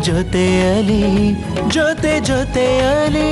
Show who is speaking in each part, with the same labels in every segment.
Speaker 1: ಜೊತೆಯಲಿ ಜೊತೆಯಲಿ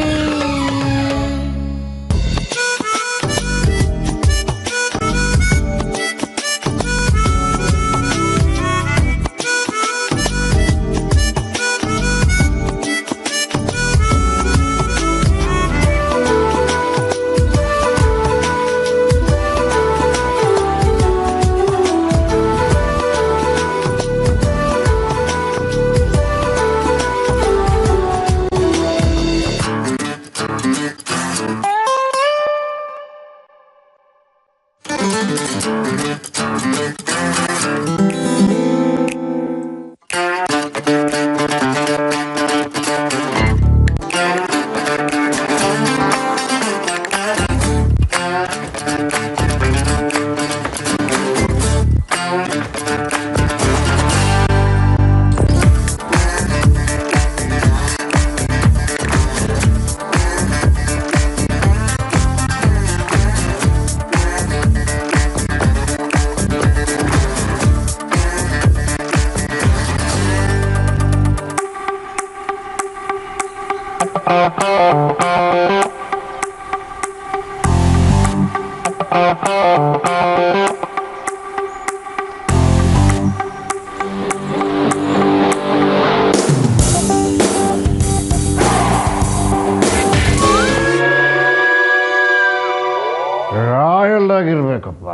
Speaker 2: royal ಆಗಿರ್ಬೇಕಪ್ಪ.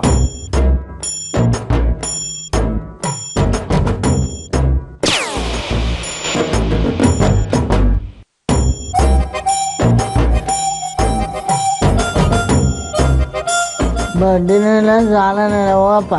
Speaker 3: ಬಡ್ಡಿನೆಲ್ಲ ಸಾಲನೆಲ್ಲ ಹೋಗಪ್ಪ.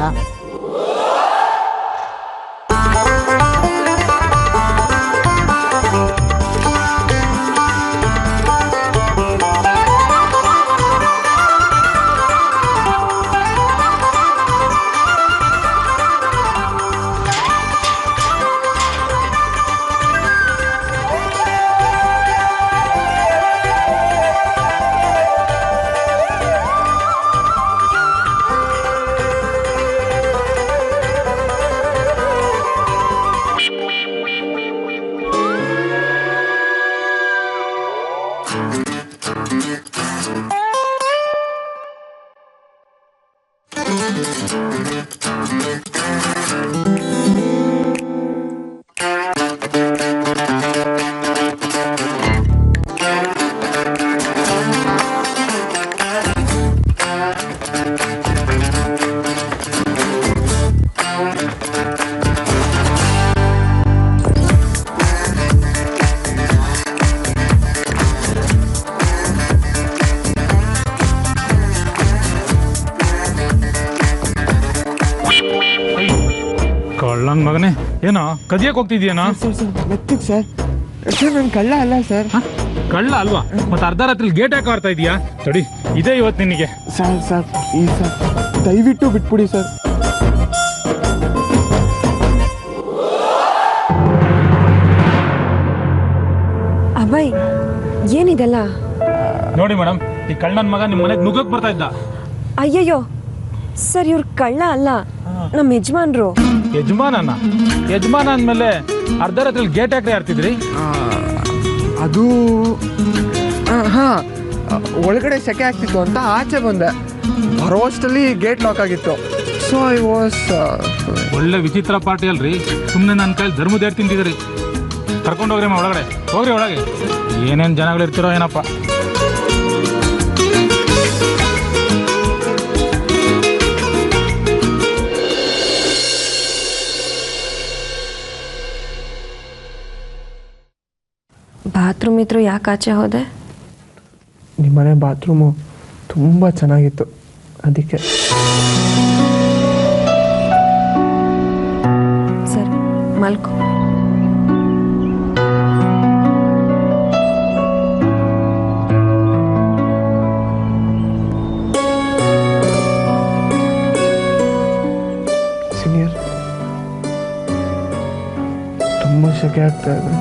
Speaker 4: ಕಳ್ಳನ್ ಮಗನೇ, ಏನೋ ಕದಿಯಕ್ ಹೋಗ್ತಿದ್ಯೇನೋ?
Speaker 5: ಮೆತ್ತಿಗೆ ಸರ್, ನಾನು ಕಳ್ಳ ಅಲ್ಲ ಸರ್.
Speaker 4: ಕಳ್ಳ ಅಲ್ವಾ? ಮತ್ತೆ ಅರ್ಧ ರಾತ್ರಿ ಗೇಟ್ ಯಾಕೆ ಆಡ್ತಾ ಇದೀಯಾ? ತಡಿ, ಇದೇ ಇವತ್ತು ನಿನಗೆ.
Speaker 5: ಸರ್ ಈ ಸರ್ ದಯವಿಟ್ಟು ಬಿಟ್ಬಿಡಿ ಸರ್.
Speaker 6: ಅಭಯ್, ಏನಿದೆಲ್ಲ?
Speaker 4: ನೋಡಿ ಮೇಡಮ್, ಈ ಕಳ್ಳನ್ ಮಗ ನಿಮ್ಮ ಮನೆಗೆ ನುಗ್ಗಕ್ ಬರ್ತಾ ಇದ್ದ.
Speaker 6: ಅಯ್ಯಯ್ಯೋ ಸರ್, ಇವ್ರು ಕಳ್ಳ ಅಲ್ಲ, ನಮ್ಮ ಯಜಮಾನ್ರು.
Speaker 4: ಯಜಮಾನ ಅಂದ್ಮೇಲೆ ಅರ್ಧ ರಾತ್ರಿ ಗೇಟ್ ಯಾಕೆ ಆಡ್ತಿದ್ರಿ?
Speaker 5: ಅದು ಒಳಗಡೆ ಸೆಕೆ ಆಗ್ತಿತ್ತು ಅಂತ ಆಚೆ ಬಂದೆ. ಬರೋಷ್ಟಲ್ಲಿ ಗೇಟ್ ಲಾಕ್ ಆಗಿತ್ತು. ಸೊ ಐ ವಾಸ್
Speaker 4: ಒಳ್ಳೆ ವಿಚಿತ್ರ ಪಾರ್ಟಿ ಅಲ್ರಿ. ಸುಮ್ಮನೆ ನನ್ನ ಕೈಲಿ ಧರ್ಮದೇರ್ ತಿಂತಿದ್ರಿ. ಕರ್ಕೊಂಡು ಹೋಗ್ರಿ ಒಳಗಡೆ, ಹೋಗ್ರಿ ಒಳಗೆ. ಏನೇನು ಜನಗಳಿರ್ತಿರೋ ಏನಪ್ಪ.
Speaker 6: ಬಾತ್ರೂಮ್ ಇದ್ರು ಯಾಕೆ ಆಚೆ ಹೋದೆ?
Speaker 5: ನಿಮ್ಮನೆ ಬಾತ್ರೂಮು ತುಂಬ ಚೆನ್ನಾಗಿತ್ತು, ಅದಕ್ಕೆ.
Speaker 6: ಸರಿ, ಮಲ್ಕೋ.
Speaker 5: ಸೀನಿಯರ್, ತುಂಬ ಸೆಕೆ ಆಗ್ತಾ ಇದೆ.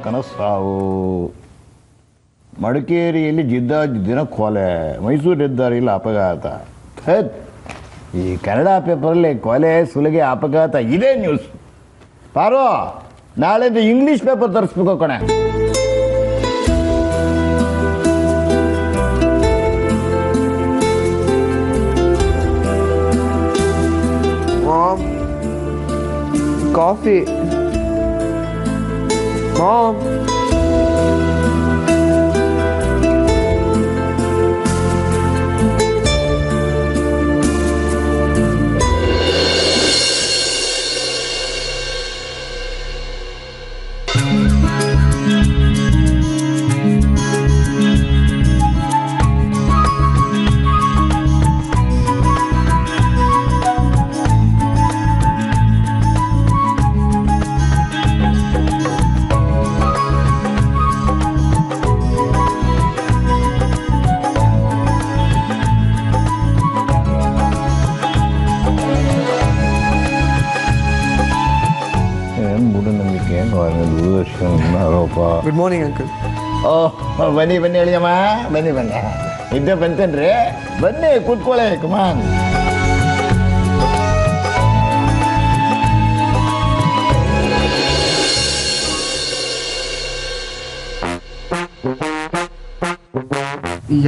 Speaker 1: ಕನಸಾವು. ಮಡಿಕೇರಿಯಲ್ಲಿ ಜಿದ್ದಾಜಿದ್ದಿನ ಕೊಲೆ, ಮೈಸೂರು ಹೆದ್ದಾರಿಯಲ್ಲಿ ಅಪಘಾತ. ಈ ಕನ್ನಡ ಪೇಪರಲ್ಲಿ ಕೊಲೆ, ಸುಲಿಗೆ, ಅಪಘಾತ ಇದೇ ನ್ಯೂಸ್. ಪಾರು, ನಾಳೆದು ಇಂಗ್ಲೀಷ್ ಪೇಪರ್ ತರಿಸ್ಬೇಕು ಕಣೆ.
Speaker 5: Ma'am, coffee. ಮಾಮ್,
Speaker 1: ಮೂಢನಂಬಿಕೆ, ದೂರದರ್ಶನ ಆರೋಪ.
Speaker 5: Good morning uncle.
Speaker 1: ಬನ್ನಿ ಬನ್ನಿ ಹೇಳಿಯಮ್ಮ, ಬನ್ನಿ ಬನ್ನಿ. ಇದ್ದೇ ಬಂತೇನ್ರಿ? ಬನ್ನಿ ಕೂತ್ಕೊಳ್ಳಿ, ಕುಮಾರ್.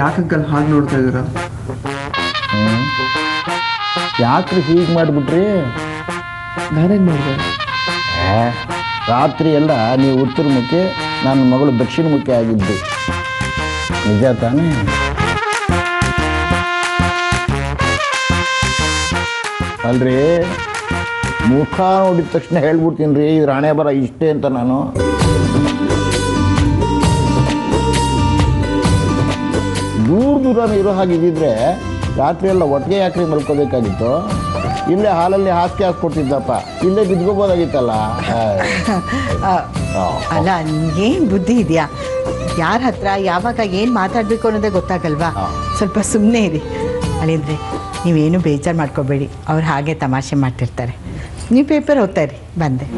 Speaker 5: ಯಾಕಂಕಲ್ ಹಾಗೆ ನೋಡ್ತಾ ಇದ್ದೀರಾ?
Speaker 1: ಯಾಕ್ರಿ ಹೀಗೆ ಮಾಡಿಬಿಟ್ರಿ?
Speaker 5: ನಾನೇನು ಮಾಡಿದೆ?
Speaker 1: ರಾತ್ರಿ ಎಲ್ಲ ನೀವು ಉತ್ತರ ಮುಖಿ, ನನ್ನ ಮಗಳು ದಕ್ಷಿಣ ಮುಖಿ ಆಗಿದ್ದು ನಿಜ ತಾನೇ? ಅಲ್ರಿ, ಮುಖ ನೋಡಿದ ತಕ್ಷಣ ಹೇಳ್ಬಿಡ್ತೀನಿ ರೀ, ಇದು ಹಣೆ ಬರ ಇಷ್ಟೇ ಅಂತ. ನಾನು ದೂರ ಇರೋ ಹಾಗಿದ್ದಿದ್ರೆ ರಾತ್ರಿ ಎಲ್ಲ ಒಟ್ಟಿಗೆ ಯಾಕ್ರಿ ಮಲ್ಕೋಬೇಕಾಗಿತ್ತು? ಇಲ್ಲೇ ಹಾಲಲ್ಲಿ ಹಾಸಿಗೆ ಹಾಕ್ಕೊಡ್ತಿದ್ದಪ್ಪ, ಇಲ್ಲೇ ಬಿದ್ಕೋಬೋದಾಗಿತ್ತಲ್ಲ.
Speaker 2: ಅಲ್ಲ, ಏನು ಬುದ್ಧಿ ಇದೆಯಾ? ಯಾರ ಹತ್ರ ಯಾವಾಗ ಏನು ಮಾತಾಡಬೇಕು ಅನ್ನೋದೇ ಗೊತ್ತಾಗಲ್ವಾ? ಸ್ವಲ್ಪ ಸುಮ್ಮನೆ ಇರಿ. ಅಳಿಂದ್ರೆ ನೀವೇನು ಬೇಜಾರು ಮಾಡ್ಕೋಬೇಡಿ, ಅವ್ರು ಹಾಗೆ ತಮಾಷೆ ಮಾಡ್ತಿರ್ತಾರೆ. ನೀವು ಪೇಪರ್ ಓದ್ತಾ ಇರಿ, ಬಂದೆ.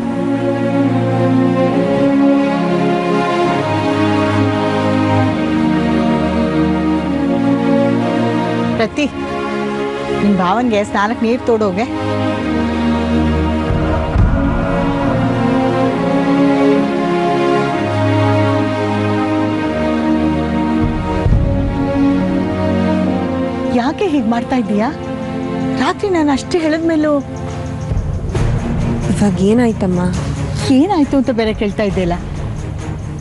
Speaker 2: ಪ್ರತಿ, ನಿಮ್ಮ ಭಾವನ್ಗೆ ಸ್ನಾನಕ್ಕೆ ನೀರು ತೋಡೋಗೆ. ಯಾಕೆ ಹೀಗೆ ಮಾಡ್ತಾ ಇದ್ದೀಯಾ? ರಾತ್ರಿ ನಾನು ಅಷ್ಟೇ ಹೇಳಿದ್ಮೇಲೂ
Speaker 6: ಇವಾಗ ಏನಾಯ್ತಮ್ಮ?
Speaker 2: ಏನಾಯ್ತು ಅಂತ ಬೇರೆ ಕೇಳ್ತಾ ಇದ್ದಿಲ್ಲ.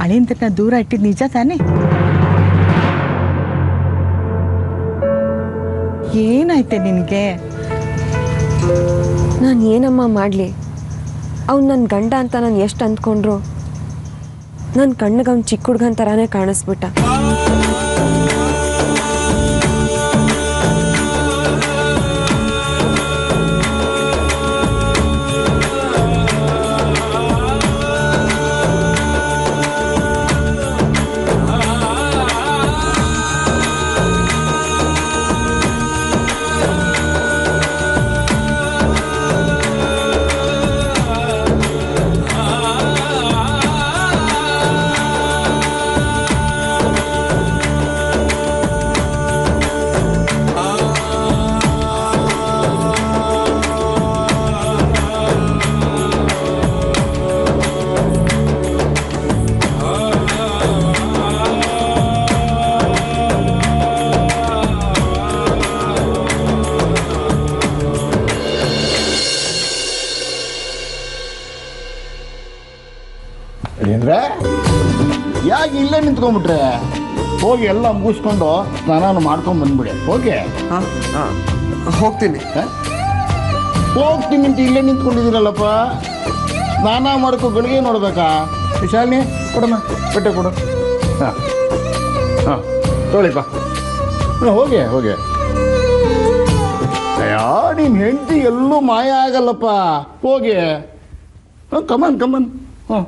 Speaker 2: ಅಳಿಂದ್ರನ್ನ ದೂರ ಇಟ್ಟಿದ್ದು ನಿಜ ತಾನೇ? ಏನಾಯ್ತೆ ನಿನಗೆ?
Speaker 6: ನಾನು ಏನಮ್ಮ ಮಾಡಲಿ? ಅವ್ನು ನನ್ನ ಗಂಡ ಅಂತ ನಾನು ಎಷ್ಟು ಅಂದ್ಕೊಂಡ್ರು, ನನ್ನ ಕಣ್ಣಿಗೆ ಅವ್ನು ಚಿಕ್ಕ ಹುಡುಗನ ಥರನೇ ಕಾಣಿಸ್ಬಿಟ್ಟ.
Speaker 1: ಯಾಕೆ ಇಲ್ಲೇ ನಿಂತ್ಕೊಂಡ್ಬಿಟ್ರೆ? ಹೋಗಿ ಎಲ್ಲ ಮುಗಿಸ್ಕೊಂಡು ಸ್ನಾನ ಮಾಡ್ಕೊಂಡು ಬಂದ್ಬಿಡಿ. ಓಕೆ,
Speaker 5: ಹೋಗ್ತೀನಿ.
Speaker 1: ಹೋಗ್ತೀನಿ ಅಂತ ಇಲ್ಲೇ ನಿಂತ್ಕೊಂಡಿದ್ದೀರಲ್ಲಪ್ಪ. ಸ್ನಾನ ಮಾಡ್ಕೊ, ಗಳಿಗೆ ನೋಡ್ಬೇಕಾ? ವಿಶಾಲಿನಿ, ಕೊಡಮ್ಮ, ಬಟ್ಟೆ ಕೊಡು. ಹಾಂ ಹಾಂ, ತೊಳಿಪ್ಪ. ಹೋಗಿ ಹೋಗಿ. ಅಯ್ಯೋ, ನಿಮ್ಮ ಹೆಂಡತಿ ಎಲ್ಲೂ ಮಾಯ ಆಗಲ್ಲಪ್ಪ. ಹೋಗಿ. Come on come on. ಹಾಂ,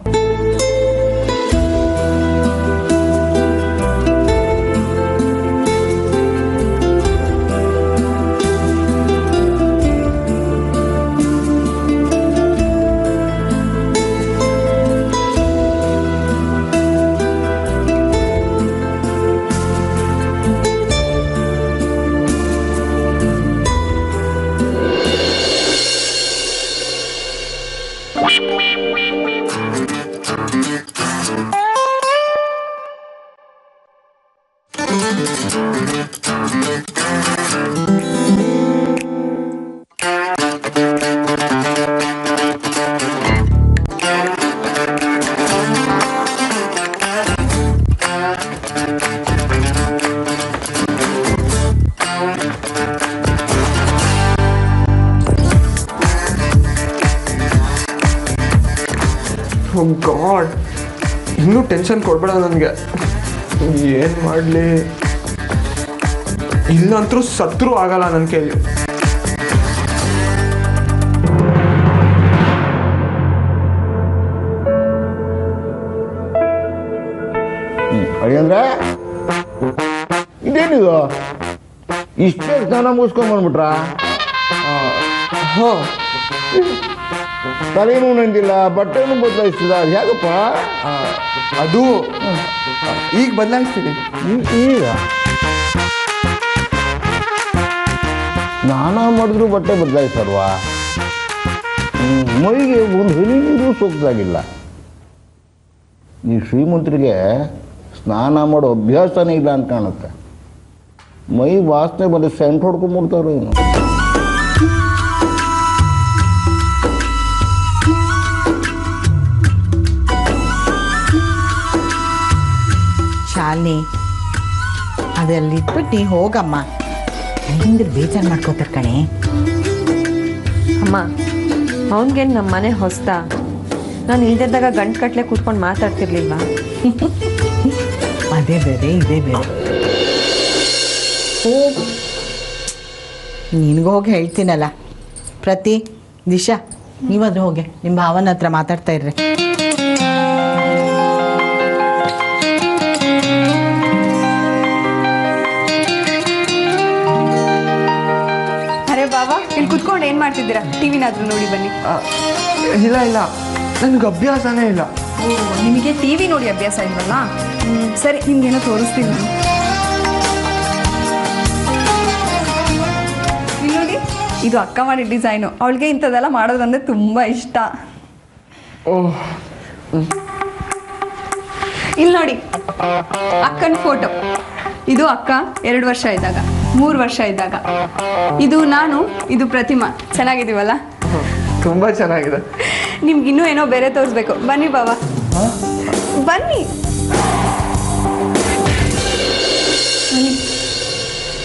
Speaker 5: ಗಾಡ್, ಇನ್ನೂ ಟೆನ್ಷನ್ ಕೊಡ್ಬೇಡ ನನಗೆ. ಏನು ಮಾಡಲಿ, ಇಲ್ಲಂತರೂ ಸತ್ರು ಆಗಲ್ಲ ನನ್ನ ಕೈಲಿ.
Speaker 1: ಅಳಿಯಂದ್ರೆ ಇದೇನಿದು ಇಷ್ಟೇ ಸ್ನಾನ ಮುಗಿಸ್ಕೊಂಬಂದ್ಬಿಟ್ರಾ?
Speaker 5: ಹಾಂ,
Speaker 1: ತಲೆನೂ ನಂದಿಲ್ಲ, ಬಟ್ಟೆನೂ ಬದಲಾಯಿಸಿಲ್ಲ, ಯಾಕಪ್ಪ?
Speaker 5: ಅದು ಈಗ ಬದಲಾಯಿಸ್ತೀನಿ.
Speaker 1: ಈಗ ಸ್ನಾನ ಮಾಡಿದ್ರು ಬಟ್ಟೆ ಬದಲಾಯಿಸಲ್ವಾ? ಮೈಗೆ ಒಂದು ಹನಿ ನೀರು ಸೋಕ್ದಾಗಿಲ್ಲ. ಈ ಶ್ರೀಮಂತರಿಗೆ ಸ್ನಾನ ಮಾಡೋ ಅಭ್ಯಾಸನೇ ಇಲ್ಲ ಅಂತ ಕಾಣುತ್ತೆ. ಮೈ ವಾಸನೆ ಬಂದು ಸೆಂಟ್ ಹೊಡ್ಕೊಂಡ್ಬಿಡ್ತಾವ್ರು ಏನು.
Speaker 2: ಶಾಲಿನಿ, ಅದರಲ್ಲಿ ಇಟ್ಬಿಟ್ಟು ನೀ ಹೋಗಮ್ಮ. ಹಿಂದೆ ಬೇಜಾರು ಮಾಡ್ಕೋತಾರೆ ಕಣೆ.
Speaker 6: ಅಮ್ಮ, ಅವನಿಗೇನು ನಮ್ಮ ಮನೆ ಹೊಸ್ತ? ನಾನು ಇಲ್ದಿದ್ದಾಗ ಗಂಟು ಕಟ್ಲೆ ಕೂತ್ಕೊಂಡು ಮಾತಾಡ್ತಿರ್ಲಿಲ್ವಾ?
Speaker 2: ಅದೇ ಬೇರೆ ಇದೇ ಬೇರೆ. ಹೋಗು, ನಿನಗೂ ಹೋಗಿ ಹೇಳ್ತೀನಲ್ಲ. ಪ್ರತಿ ದಿಶಾ ನೀವಾದ್ರೂ ಹೋಗಿ ನಿಮ್ಮ ಭಾವನ ಹತ್ರ ಮಾತಾಡ್ತಾ ಇರ್ರಿ.
Speaker 7: ಅರೆ ಬಾಬಾ, ಇಲ್ಲಿ ಕುತ್ಕೊಂಡು ಏನು ಮಾಡ್ತಿದ್ದೀರಾ? ಟಿವಿನಾದ್ರೂ ನೋಡಿ ಬನ್ನಿ.
Speaker 5: ಇಲ್ಲ ಇಲ್ಲ, ನನಗೆ ಅಭ್ಯಾಸನೇ ಇಲ್ಲ.
Speaker 7: ನಿಮಗೆ ಟಿವಿ ನೋಡಿ ಅಭ್ಯಾಸ ಇಲ್ವಲ್ಲ? ಸರಿ, ನಿಮ್ಗೇನೋ ತೋರಿಸ್ತೀನಿ ನಾನು. ಇಲ್ಲಿ ನೋಡಿ, ಇದು ಅಕ್ಕ ಮಾಡಿದ ಡಿಸೈನು. ಅವಳಿಗೆ ಇಂಥದ್ದೆಲ್ಲ ಮಾಡೋದಂದ್ರೆ ತುಂಬ ಇಷ್ಟ.
Speaker 5: ಓಹ್,
Speaker 7: ಇಲ್ಲಿ ನೋಡಿ, ಅಕ್ಕನ ಫೋಟೋ. ಇದು ಅಕ್ಕ 2 ವರ್ಷ ಇದ್ದಾಗ, 3 ವರ್ಷ ಇದ್ದಾಗ. ಇದು ನಾನು, ಇದು ಪ್ರತಿಮಾ. ಚೆನ್ನಾಗಿದ್ದೀವಲ್ಲ?
Speaker 5: ತುಂಬ ಚೆನ್ನಾಗಿದೆ.
Speaker 7: ನಿಮ್ಗಿನ್ನೂ ಏನೋ ಬೇರೆ ತೋರಿಸ್ಬೇಕು. ಬನ್ನಿ ಬಾಬಾ, ಬನ್ನಿ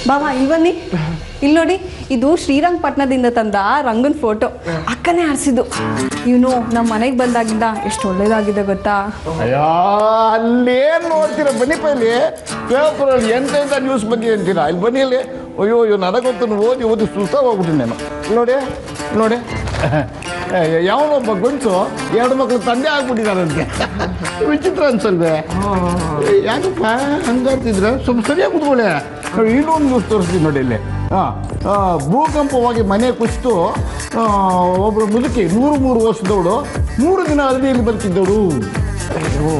Speaker 7: ಬಾಬಾ, ಇಲ್ಲಿ ಬನ್ನಿ. ಇಲ್ಲಿ ನೋಡಿ, ಇದು ಶ್ರೀರಂಗಪಟ್ಟಣದಿಂದ ತಂದ ರಂಗನ ಫೋಟೋ. ಅಕ್ಕನೇ ಆರಿಸಿದ್ದು. ಇವನು ನಮ್ಮ ಮನೆಗೆ ಬಂದಾಗಿಂದ ಎಷ್ಟು ಒಳ್ಳೇದಾಗಿದೆ ಗೊತ್ತಾ?
Speaker 1: ಅಯ್ಯೋ, ಅಲ್ಲೇನು ನೋಡ್ತೀರ? ಬನ್ನಿ ಪೈಲಿ ಪೇಪರಲ್ಲಿ ಎಂತೆಂಥ ನ್ಯೂಸ್ ಬಂದಿದೆ ಅಂತೀರಾ? ಇಲ್ಲಿ ಬನ್ನಿ ಅಲ್ಲಿ. ಅಯ್ಯೋ ನನಗೊತ್ತು ಓದಿ ಸುಸ್ತಾಗಿ ಹೋಗ್ಬಿಟ್ಟು ನಾನು. ನೋಡಿ ನೋಡಿ, ಯಾವನೊಬ್ಬ ಗಂಟು 2 ಮಕ್ಕಳು ತಂದೆ ಆಗ್ಬಿಟ್ಟಿದಾರಂತೆ. ವಿಚಿತ್ರ ಅನ್ಸಲ್ವೇ? ಯಾಕಪ್ಪ ಹಂಗಾಡ್ತಿದ್ರೆ? ಸ್ವಲ್ಪ ಸರಿಯಾಗಿ ಕೂತ್ಕೊಳ್ಳಿ. ಇನ್ನೊಂದು ನ್ಯೂಸ್ ತೋರಿಸ್ತೀನಿ ನೋಡಿ ಇಲ್ಲಿ. ಭೂಕಂಪವಾಗಿ ಮನೆ ಕುಸಿತು ಒಬ್ಬರು ಮುದುಕಿ 103 ವರ್ಷದವಳು 3 ದಿನ ಅಗದಿಯಲ್ಲಿ ಬದುಕಿದ್ದವಳು.
Speaker 5: ಅಯ್ಯೋ,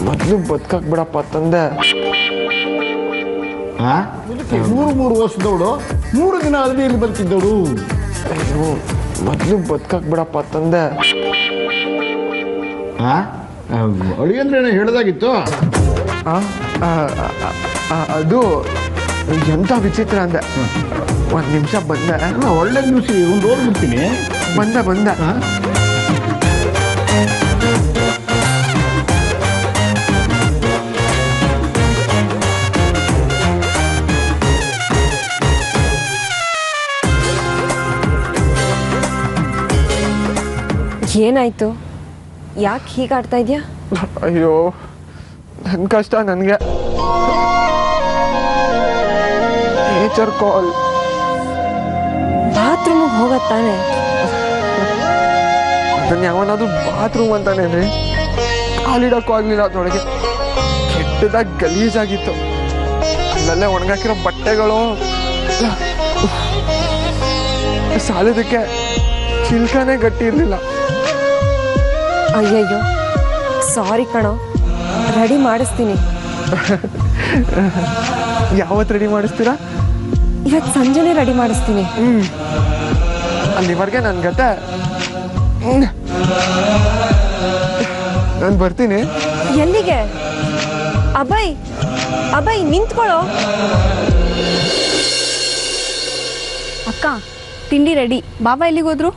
Speaker 5: ಮೊದಲು ಬದುಕಕ್ಕೆ ಬಿಡಪ್ಪ ತಂದೆ.
Speaker 1: ಮುದುಕಿ 103 ವರ್ಷದವಳು 3 ದಿನ ಅಗದಿಯಲ್ಲಿ ಬದುಕಿದ್ದವಳು.
Speaker 5: ಅಯ್ಯೋ, ಮೊದಲು ಬದುಕಕ್ಕೆ ಬಿಡಪ್ಪ ತಂದೆ.
Speaker 1: ಅಳಿಯಂದ್ರೆ ಹೇಳ್ದಾಗಿತ್ತು.
Speaker 5: ಅದು ಎಂಥ ವಿಚಿತ್ರ ಅಂದೆ. 1 ನಿಮಿಷ ಬಂದೆ.
Speaker 1: ಒಳ್ಳೆ ನ್ಯೂಸ್ ಒಂದು ಓದ್ಬಿಡ್ತೀನಿ.
Speaker 5: ಬಂದೆ.
Speaker 6: ಏನಾಯ್ತು? ಯಾಕೆ ಹೀಗಾಡ್ತಾ ಇದೆಯಾ?
Speaker 5: ಅಯ್ಯೋ, ನನ್ನ ಕಷ್ಟ ನನಗೆ. ನೇಚರ್ ಕಾಲ್.
Speaker 6: ಬಾತ್ರೂಮಿಗೆ ಹೋಗತ್ತಾನೆ?
Speaker 5: ಅದನ್ನ ಯಾವನಾದ್ರು ಬಾತ್ರೂಮ್ ಅಂತಾನೇನ್ರಿ? ಕಾಲಿಡಕ್ಕೂ ಆಗಲಿಲ್ಲ. ಅದರೊಳಗೆ ಕೆಟ್ಟದಾಗಿ ಗಲೀಜಾಗಿತ್ತು. ಅಲ್ಲಲ್ಲೇ ಒಣಗಾಕಿರೋ ಬಟ್ಟೆಗಳು, ಸಾಲದಕ್ಕೆ ಚಿಲ್ಕನೇ ಗಟ್ಟಿ ಇರಲಿಲ್ಲ.
Speaker 6: ಅಯ್ಯಯ್ಯೋ, ಸಾರಿ ಕಣೋ, ರೆಡಿ ಮಾಡಿಸ್ತೀನಿ.
Speaker 5: ಯಾವತ್ತು ರೆಡಿ ಮಾಡಿಸ್ತೀರಾ?
Speaker 6: ಇವತ್ತು ಸಂಜೆನೇ ರೆಡಿ ಮಾಡಿಸ್ತೀನಿ.
Speaker 5: ಅಲ್ಲಿವರೆಗೆ ನನ್ನ ಗತೆ. ನಾನು ಬರ್ತೀನಿ.
Speaker 6: ಎಲ್ಲಿಗೆ? ಅಭಯ್, ಅಭಯ್ ನಿಂತ್ಕೊಳ್ಳೋ.
Speaker 7: ಅಕ್ಕ ತಿಂಡಿ ರೆಡಿ. ಬಾಬಾ ಎಲ್ಲಿಗೆ ಹೋದ್ರು?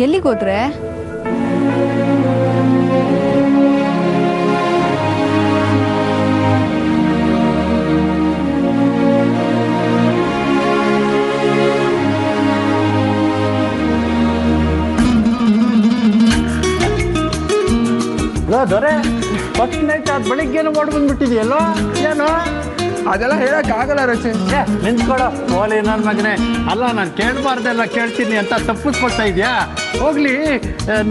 Speaker 7: ಎಲ್ಲಿಗೆ ಹೋದ್ರೆ?
Speaker 1: ದೊರೆ ಫಸ್ಟ್ ನೈಟ್ ಅದು ಬೆಳಿಗ್ಗೆನೂ ಮಾಡಿ ಬಂದ್ಬಿಟ್ಟಿದೆಯಲ್ಲೋ ಏನೋ?
Speaker 5: ಅದೆಲ್ಲ ಹೇಳಕ್ಕಾಗಲ್ಲ ರಚಿನ್.
Speaker 1: ನಿಂತ್ಕೊಡೋ ಓಲಿ ನನ್ನ ಮಗನೇ. ಅಲ್ಲ ನಾನು ಕೇಳಬಾರ್ದೆಲ್ಲ ಕೇಳ್ತೀನಿ ಅಂತ ತಪ್ಪಿಸ್ಕೊಳ್ತಾ ಇದೆಯಾ? ಹೋಗ್ಲಿ,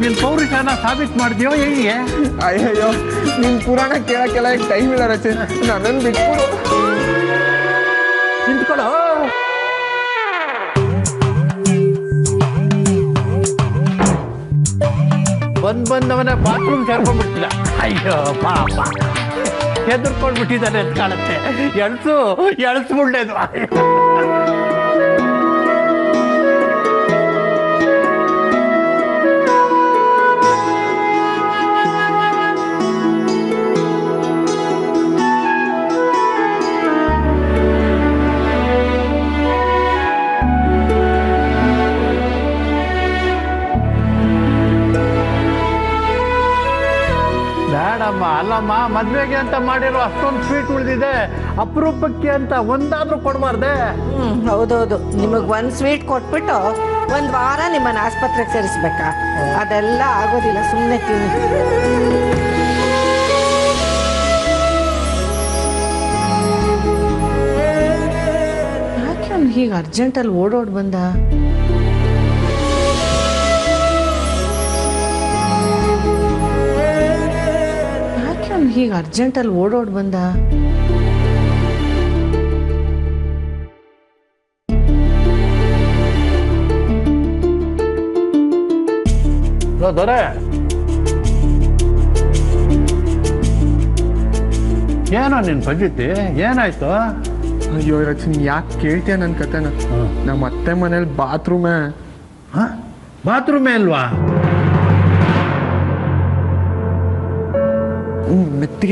Speaker 1: ನಿನ್ನ ಪೌರುಷನ ಸಾಬೀತು ಮಾಡಿದ್ಯೋ ಹೇಗೆ?
Speaker 5: ಅಯ್ಯಯ್ಯೋ, ನಿನ್ ಪುರಾಣ ಕೇಳಕ್ಕೆಲ್ಲ ಈಗ ಟೈಮ್ ಇಲ್ಲ ರಚಿನ್. ನನ್ನನ್ನು ಬಿಟ್ಬಿಡು.
Speaker 1: ನಿಂತ್ಕೊಡೋ. ಬಂದವನೇ ಬಾತ್ರೂಮ್ ಸೇರ್ಕೊಂಡ್ಬಿಟ್ಟಿಲ್ಲ. ಅಯ್ಯೋ ಪಾಪ, ಹೆದರ್ಕೊಂಡ್ಬಿಟ್ಟಿದ್ದಾನೆ ಅಂತ ಕಾಣುತ್ತೆ. ಎಳ್ಸ್ಬಿಡ್ಲೇದು. ಬೇಡಮ್ಮ, ಅಲ್ಲಮ್ಮ, ಮದ್ವೆಗೆ ಅಂತ ಮಾಡಿರೋ ಅಷ್ಟೊಂದು ಸ್ವೀಟ್ ಉಳಿದಿದೆ, ಅಪರೂಪಕ್ಕೆ ಅಂತ ಒಂದಾದ್ರೂ ಕೊಡಬಾರ್ದೆ?
Speaker 2: ಹೌದೌದು, ನಿಮಗೆ ಒಂದು ಸ್ವೀಟ್ ಕೊಟ್ಬಿಟ್ಟು ಒಂದು ವಾರ ನಿಮ್ಮನ್ನು ಆಸ್ಪತ್ರೆಗೆ ಸೇರಿಸ್ಬೇಕಾ? ಅದೆಲ್ಲ ಆಗೋದಿಲ್ಲ, ಸುಮ್ಮನೆ ತಿನ್ನಿ. ಯಾಕೆ ಅವ್ನು ಹೀಗೆ ಅರ್ಜೆಂಟಲ್ಲಿ ಓಡೋಡ್ ಬಂದ? ಹೀಗೆ ಅರ್ಜೆಂಟಲ್ಲಿ ಓಡೋಡ್ ಬಂದ?
Speaker 1: ದೊರೆ, ಏನೋ ನಿನ್ ಪದ್ಧತಿ ಏನಾಯ್ತು?
Speaker 5: ಅಯ್ಯೋ ರಚಿನ್, ಯಾಕೆ ಕೇಳ್ತೀಯ ನನ್ನ ಕತೆನ? ನಮ್ಮ ಅತ್ತೆ ಮನೇಲಿ ಬಾತ್ರೂಮೇ.
Speaker 1: ಬಾತ್ರೂಮೇ ಅಲ್ವಾ?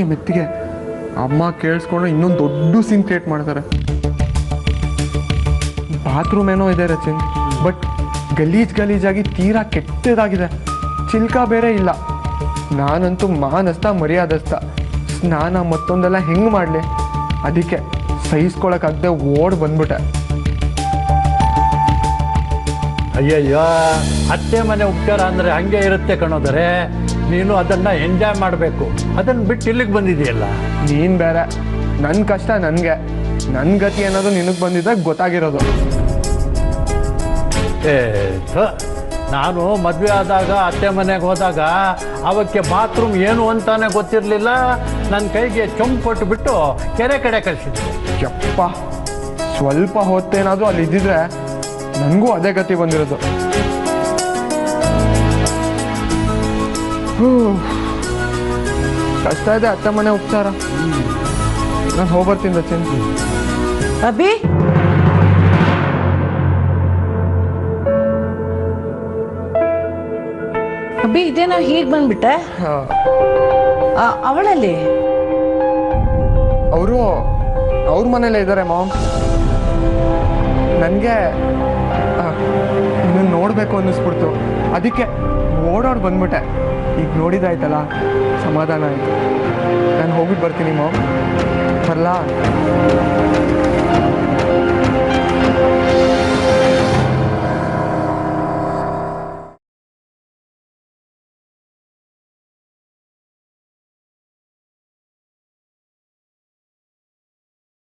Speaker 5: ಮೆತ್ತಿಗೆ ಅಮ್ಮ ಕೇಳಿಸ್ಕೊಂಡು ಇನ್ನೊಂದು ದೊಡ್ಡ ಸೀನ್ ಕ್ರಿಯೇಟ್ ಮಾಡ್ತಾರೆ. ಬಾತ್ರೂಮ್ ಏನೋ ಇದೆ ರಚಿನ್, ಬಟ್ ಗಲೀಜಾಗಿ ತೀರಾ ಕೆಟ್ಟದಾಗಿದೆ. ಚಿಲ್ಕ ಬೇರೆ ಇಲ್ಲ. ನಾನಂತೂ ಮಾನಸ್ತ ಮರ್ಯಾದಸ್ತ. ಸ್ನಾನ ಮತ್ತೊಂದೆಲ್ಲ ಹೆಂಗೆ ಮಾಡಲಿ? ಅದಕ್ಕೆ ಸಹಿಸ್ಕೊಳಕ್ಕಾಗದೆ ಓಡ್ ಬಂದ್ಬಿಟ್ಟೆ.
Speaker 1: ಅಯ್ಯಯ್ಯೋ, ಅತ್ತೆ ಮನೆ ಉಪಚಾರ ಅಂದರೆ ಹಂಗೆ ಇರುತ್ತೆ ಕಣೋದರೆ. ನೀನು ಅದನ್ನು ಎಂಜಾಯ್ ಮಾಡಬೇಕು. ಅದನ್ನು ಬಿಟ್ಟು ಇಲ್ಲಿಗೆ ಬಂದಿದೆಯಲ್ಲ.
Speaker 5: ನೀನು ಬೇರೆ, ನನ್ನ ಕಷ್ಟ ನನಗೆ, ನನ್ನ ಗತಿ ಅನ್ನೋದು ನಿನಗೆ ಬಂದಿದ್ದಾಗ ಗೊತ್ತಾಗಿರೋದು.
Speaker 1: ನಾನು ಮದುವೆ ಆದಾಗ ಅತ್ತೆ ಮನೆಗೆ ಹೋದಾಗ ಅವಕ್ಕೆ ಬಾತ್ರೂಮ್ ಏನು ಅಂತಾನೆ ಗೊತ್ತಿರಲಿಲ್ಲ. ನನ್ನ ಕೈಗೆ ಚೊಂಬು ಕೊಟ್ಟು ಬಿಟ್ಟು ಕೆರೆ ಕಡೆ ಕಳಿಸಿದ್ದೆ.
Speaker 5: ಯಪ್ಪ, ಸ್ವಲ್ಪ ಹೊತ್ತೇನಾದರೂ ಅಲ್ಲಿ ಇದ್ದಿದ್ರೆ ನನಗೂ ಅದೇ ಗತಿ ಬಂದಿರೋದು. ಕಷ್ಟ ಇದೆ ಅತ್ತೆ ಮನೆ ಉಪಚಾರ. ನಾನು ಹೋಗ್ಬರ್ತೀನಿ ರಚಿನ್.
Speaker 2: ಅಭಿ, ಅಭಿ, ಇದೇನೋ ಹೀಗೆ ಬಂದ್ಬಿಟ್ಟೆ? ಅವಳಲ್ಲಿ
Speaker 5: ಅವರು ಅವ್ರ ಮನೇಲೇ ಇದ್ದಾರೆ ಮಾಮ್. ನನಗೆ ಇನ್ನೂ ನೋಡಬೇಕು ಅನ್ನಿಸ್ಬಿಡ್ತು. ಅದಕ್ಕೆ ಓಡಾಡಿ ಬಂದ್ಬಿಟ್ಟೆ. ಈಗ ನೋಡಿದಾಯ್ತಲ್ಲ, ಸಮಾಧಾನ ಆಯಿತು. ನಾನು ಹೋಗ್ಬಿಟ್ಟು ಬರ್ತೀನಿ ಮಾಮ್. ಬರಲಾ?